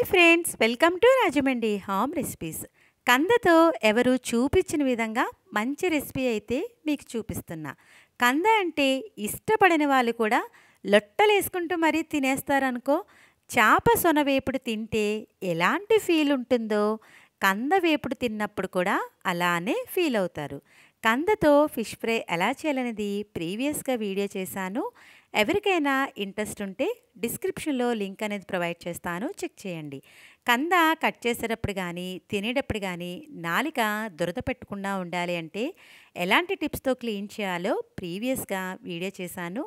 Hi friends, welcome to Rajahmundry home recipes. కందతో ఎవరు చూపించిన విధంగా మంచి రెసిపీ అయితే మీకు చూపిస్తున్నా. కంద అంటే ఇష్టపడని వాళ్ళు కూడా లొట్టలేసుకుంటూ మరీ తినేస్తారనుకో. చేప సొన వేపుడు తింటే ఎలాంటి ఫీల్ ఉంటుందో కంద వేపుడు తిన్నప్పుడు కూడా అలానే ఫీల్ అవుతారు. కందతో ఫిష్ ఫ్రై ఎలా చేయాలనేది ప్రీవియస్గా వీడియో చేశాను. ఎవరికైనా ఇంట్రెస్ట్ ఉంటే డిస్క్రిప్షన్లో లింక్ అనేది ప్రొవైడ్ చేస్తాను, చెక్ చేయండి. కంద కట్ చేసేటప్పుడు కానీ తినేటప్పుడు కానీ నాలిక దురద పెట్టకుండా ఉండాలి అంటే ఎలాంటి టిప్స్తో క్లీన్ చేయాలో ప్రీవియస్గా వీడియో చేశాను.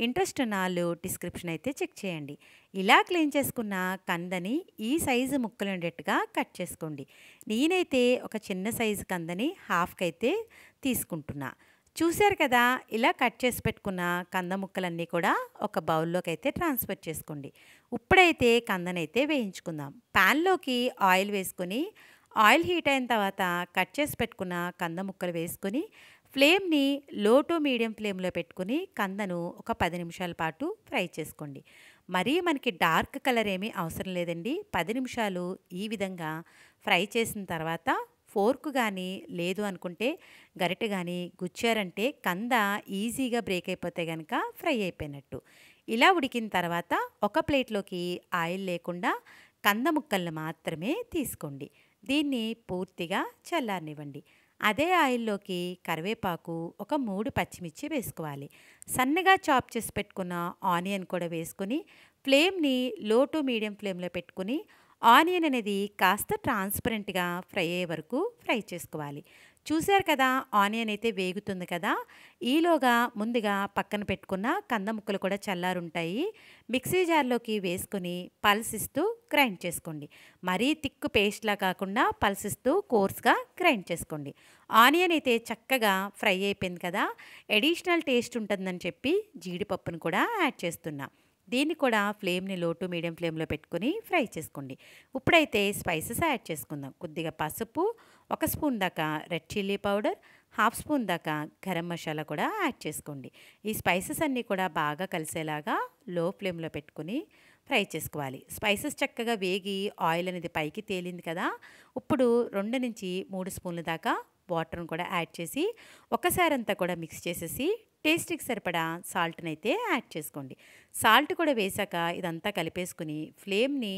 ఇంట్రెస్ట్ ఉన్న వాళ్ళు డిస్క్రిప్షన్ అయితే చెక్ చేయండి. ఇలా క్లీన్ చేసుకున్న కందని ఈ సైజు ముక్కలు ఉండేట్టుగా కట్ చేసుకోండి. నేనైతే ఒక చిన్న సైజు కందని హాఫ్కి అయితే తీసుకుంటున్నా. చూశారు కదా, ఇలా కట్ చేసి పెట్టుకున్న కంద ముక్కలన్నీ కూడా ఒక బౌల్లోకి అయితే ట్రాన్స్ఫర్ చేసుకోండి. ఇప్పుడైతే కందనైతే వేయించుకుందాం. ప్యాన్లోకి ఆయిల్ వేసుకొని ఆయిల్ హీట్ అయిన తర్వాత కట్ చేసి పెట్టుకున్న కంద ముక్కలు వేసుకొని ఫ్లేమ్ని లో టు మీడియం ఫ్లేమ్లో పెట్టుకుని కందను ఒక 10 నిమిషాల పాటు ఫ్రై చేసుకోండి. మరీ మనకి డార్క్ కలర్ ఏమీ అవసరం లేదండి. 10 నిమిషాలు ఈ విధంగా ఫ్రై చేసిన తర్వాత ఫోర్క్ కానీ లేదు అనుకుంటే గరిటె కానీ గుచ్చారంటే కంద ఈజీగా బ్రేక్ అయిపోతే కనుక ఫ్రై అయిపోయినట్టు. ఇలా ఉడికిన తర్వాత ఒక ప్లేట్లోకి ఆయిల్ లేకుండా కంద ముక్కలను మాత్రమే తీసుకోండి. దీన్ని పూర్తిగా చల్లారనివ్వండి. అదే ఆయిల్లోకి కరివేపాకు, ఒక 3 పచ్చిమిర్చి వేసుకోవాలి. సన్నగా చాప్ చేసి పెట్టుకున్న ఆనియన్ కూడా వేసుకొని ఫ్లేమ్ని లో టు మీడియం ఫ్లేమ్లో పెట్టుకుని ఆనియన్ అనేది కాస్త ట్రాన్స్పరెంట్గా ఫ్రై అయ్యే వరకు ఫ్రై చేసుకోవాలి. చూశారు కదా, ఆనియన్ అయితే వేగుతుంది కదా. ఈలోగా ముందుగా పక్కన పెట్టుకున్న కంద ముక్కలు కూడా చల్లారుంటాయి. మిక్సీ జార్లోకి వేసుకొని పల్సిస్తూ గ్రైండ్ చేసుకోండి. మరీ థిక్ పేస్ట్లా కాకుండా పల్సిస్తూ కోర్స్గా గ్రైండ్ చేసుకోండి. ఆనియన్ అయితే చక్కగా ఫ్రై అయిపోయింది కదా. అడిషనల్ టేస్ట్ ఉంటుందని చెప్పి జీడిపప్పును కూడా యాడ్ చేస్తున్నా. దీన్ని కూడా ఫ్లేమ్ని లో టు మీడియం ఫ్లేమ్లో పెట్టుకుని ఫ్రై చేసుకోండి. ఇప్పుడైతే స్పైసెస్ యాడ్ చేసుకుందాం. కొద్దిగా పసుపు, 1 స్పూన్ దాకా రెడ్ చిల్లీ పౌడర్, 1/2 స్పూన్ దాకా గరం మసాలా కూడా యాడ్ చేసుకోండి. ఈ స్పైసెస్ అన్నీ కూడా బాగా కలిసేలాగా లో ఫ్లేమ్లో పెట్టుకుని ఫ్రై చేసుకోవాలి. స్పైసెస్ చక్కగా వేగి ఆయిల్ అనేది పైకి తేలింది కదా. ఇప్పుడు 2 నుంచి 3 స్పూన్ల దాకా వాటర్ని కూడా యాడ్ చేసి ఒకసారి అంతా కూడా మిక్స్ చేసేసి టేస్ట్కి సరిపడా సాల్ట్ని అయితే యాడ్ చేసుకోండి. సాల్ట్ కూడా వేసాక ఇదంతా కలిపేసుకుని ఫ్లేమ్ని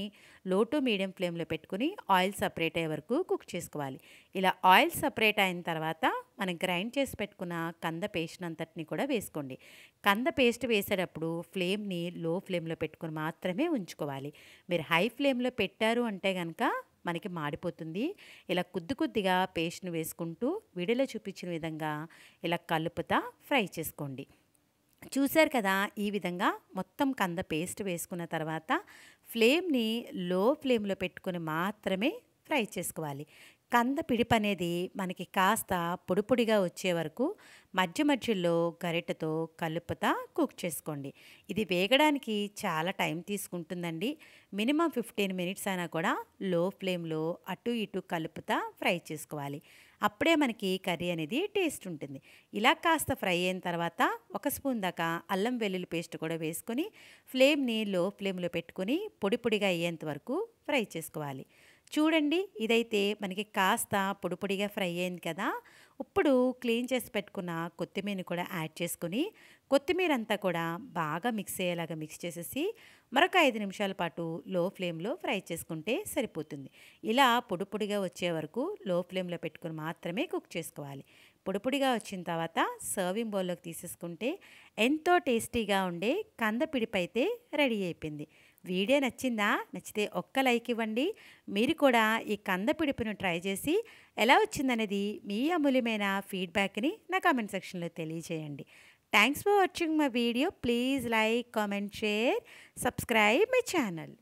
లో టు మీడియం ఫ్లేమ్లో పెట్టుకుని ఆయిల్ సపరేట్ అయ్యే వరకు కుక్ చేసుకోవాలి. ఇలా ఆయిల్ సపరేట్ అయిన తర్వాత మనం గ్రైండ్ చేసి పెట్టుకున్న కంద పేస్ట్ అంతటిని కూడా వేసుకోండి. కంద పేస్ట్ వేసేటప్పుడు ఫ్లేమ్ని లో ఫ్లేమ్లో పెట్టుకుని మాత్రమే ఉంచుకోవాలి. మీరు హై ఫ్లేమ్లో పెట్టారు అంటే కనుక మనకి మాడిపోతుంది. ఇలా కొద్దిగా పేస్ట్ని వేసుకుంటూ వీడియోలో చూపించిన విధంగా ఇలా కలుపుతా ఫ్రై చేసుకోండి. చూశారు కదా, ఈ విధంగా మొత్తం కంద పేస్ట్ వేసుకున్న తర్వాత ఫ్లేమ్ని లో ఫ్లేమ్లో పెట్టుకుని మాత్రమే ఫ్రై చేసుకోవాలి. కంద పిడిపు అనేది మనకి కాస్త పొడి పొడిగా వచ్చే వరకు మధ్యలో గరిటెతో కలుపుతా కుక్ చేసుకోండి. ఇది వేగడానికి చాలా టైం తీసుకుంటుందండి. మినిమం 15 మినిట్స్ అయినా కూడా లో ఫ్లేమ్లో అటు ఇటు కలుపుతా ఫ్రై చేసుకోవాలి. అప్పుడే మనకి కర్రీ అనేది టేస్ట్ ఉంటుంది. ఇలా కాస్త ఫ్రై అయిన తర్వాత 1 స్పూన్ దాకా అల్లం వెల్లుల్లి పేస్ట్ కూడా వేసుకొని ఫ్లేమ్ని లో ఫ్లేమ్లో పెట్టుకొని పొడి పొడిగా అయ్యేంత వరకు ఫ్రై చేసుకోవాలి. చూడండి, ఇదైతే మనకి కాస్త పొడి పొడిగా ఫ్రై అయింది కదా. ఇప్పుడు క్లీన్ చేసి పెట్టుకున్న కొత్తిమీరని కూడా యాడ్ చేసుకొని కొత్తిమీర అంతా కూడా బాగా మిక్స్ అయ్యేలాగా మిక్స్ చేసేసి మరొక 5 నిమిషాల పాటు లో ఫ్లేమ్లో ఫ్రై చేసుకుంటే సరిపోతుంది. ఇలా పొడి పొడిగా వచ్చే వరకు లో ఫ్లేమ్లో పెట్టుకుని మాత్రమే కుక్ చేసుకోవాలి. పొడి పొడిగా వచ్చిన తర్వాత సర్వింగ్ బౌల్లోకి తీసేసుకుంటే ఎంతో టేస్టీగా ఉండే కంద పిడిపు అయితే రెడీ అయిపోయింది. వీడియో నచ్చిందా? నచ్చితే ఒక్క లైక్ ఇవ్వండి. మీరు కూడా ఈ కంద పిడుపును ట్రై చేసి ఎలా వచ్చిందనేది మీ అమూల్యమైన ఫీడ్బ్యాక్ని నా కామెంట్ సెక్షన్లో తెలియజేయండి. Thanks for watching my video. Please like, comment, share, subscribe my channel.